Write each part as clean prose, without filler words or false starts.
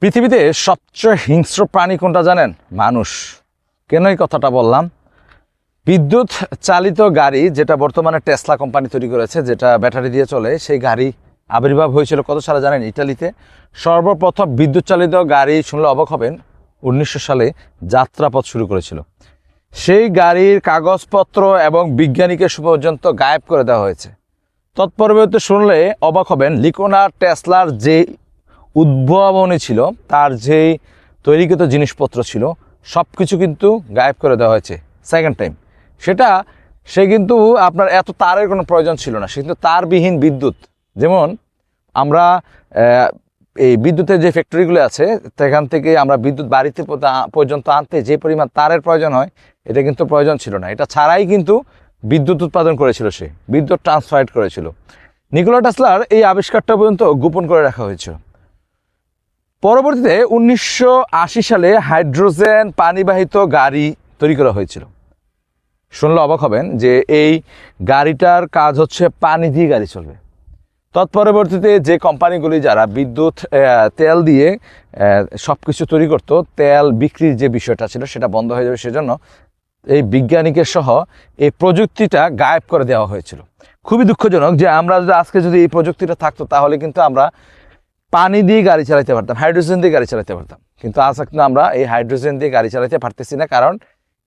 পৃথিবীতে সবচেয়ে হিংস্র প্রাণী কোনটা জানেন? মানুষ। কেন এই কথাটা বললাম? বিদ্যুৎ চালিত গাড়ি, যেটা বর্তমানে টেসলা কোম্পানি তৈরি করেছে, যেটা ব্যাটারি দিয়ে চলে, সেই গাড়ি আবির্ভাব হয়েছিল কত সালে জানেন? ইটালিতে সর্বপ্রথম বিদ্যুৎ চালিত গাড়ি, শুনলে অবাক হবেন, 1900 সালে যাত্রাপথ শুরু করেছিল। সেই গাড়ির কাগজপত্র এবং বিজ্ঞানীকে পর্যন্ত গায়েব করে দেওয়া হয়েছে। তৎপরবর্তীতে শুনলে অবাক হবেন, নিকোলা টেসলার যে উদ্ভাবনী ছিল, তার যেই তৈরিকৃত জিনিসপত্র ছিল, সব কিছু কিন্তু গায়েব করে দেওয়া হয়েছে সেকেন্ড টাইম। সে কিন্তু আপনার এত তারের কোনো প্রয়োজন ছিল না, সে কিন্তু তারবিহীন বিদ্যুৎ। যেমন আমরা এই বিদ্যুতের যে ফ্যাক্টরিগুলো আছে, সেখান থেকে আমরা বিদ্যুৎ বাড়িতে পর্যন্ত আনতে যে পরিমাণ তারের প্রয়োজন হয়, এটা কিন্তু প্রয়োজন ছিল না। এটা ছাড়াই কিন্তু বিদ্যুৎ উৎপাদন করেছিল, সে বিদ্যুৎ ট্রান্সফার করেছিল। নিকোলা টেসলার এই আবিষ্কারটা পর্যন্ত গোপন করে রাখা হয়েছিল। পরবর্তীতে 1980 সালে হাইড্রোজেন পানিবাহিত গাড়ি তৈরি করা হয়েছিল। শুনলে অবাক হবেন যে এই গাড়িটার কাজ হচ্ছে পানি দিয়ে গাড়ি চলবে। তৎপরবর্তীতে যে কোম্পানিগুলি যারা বিদ্যুৎ তেল দিয়ে সব কিছু তৈরি করতো, তেল বিক্রির যে বিষয়টা ছিল সেটা বন্ধ হয়ে যাবে, সেজন্য এই বিজ্ঞানীকে সহ এই প্রযুক্তিটা গায়েব করে দেওয়া হয়েছিল। খুবই দুঃখজনক যে আমরা আজকে যদি এই প্রযুক্তিটা থাকতো, তাহলে কিন্তু আমরা পানি দিয়ে গাড়ি চালাতে পারতাম, হাইড্রোজেন দিয়ে গাড়ি চালাতে পারতাম। কিন্তু আজ কিন্তু আমরা এই হাইড্রোজেন দিয়ে গাড়ি চালাতে পারতেছি না, কারণ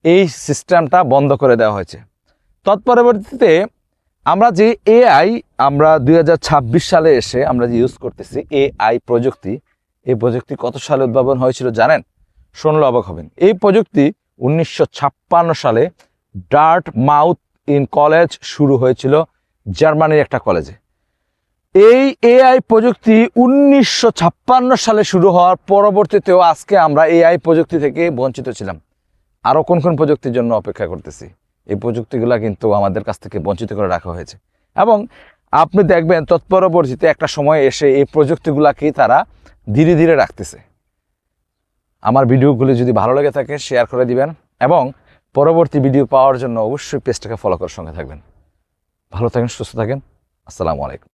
এই সিস্টেমটা বন্ধ করে দেওয়া হয়েছে। তৎপরবর্তীতে আমরা যে এআই, আমরা 2026 সালে এসে আমরা যে ইউজ করতেছি এআই প্রযুক্তি, এই প্রযুক্তি কত সালে উদ্ভাবন হয়েছিল জানেন? শুনলে অবাক হবেন। এই প্রযুক্তি 1956 সালে ডার্টমাউথ কলেজ শুরু হয়েছিল, জার্মানির একটা কলেজে। এই এআই প্রযুক্তি 1956 সালে শুরু হওয়ার পরবর্তীতেও আজকে আমরা এআই প্রযুক্তি থেকে বঞ্চিত ছিলাম। আরও কোন কোন প্রযুক্তির জন্য অপেক্ষা করতেছি? এই প্রযুক্তিগুলো কিন্তু আমাদের কাছ থেকে বঞ্চিত করে রাখা হয়েছে। এবং আপনি দেখবেন তৎপরবর্তীতে একটা সময় এসে এই প্রযুক্তিগুলাকেই তারা ধীরে ধীরে রাখতেছে। আমার ভিডিওগুলি যদি ভালো লেগে থাকে, শেয়ার করে দিবেন এবং পরবর্তী ভিডিও পাওয়ার জন্য অবশ্যই পেজটাকে ফলো করার সঙ্গে থাকবেন। ভালো থাকেন, সুস্থ থাকেন। আসসালামু আলাইকুম।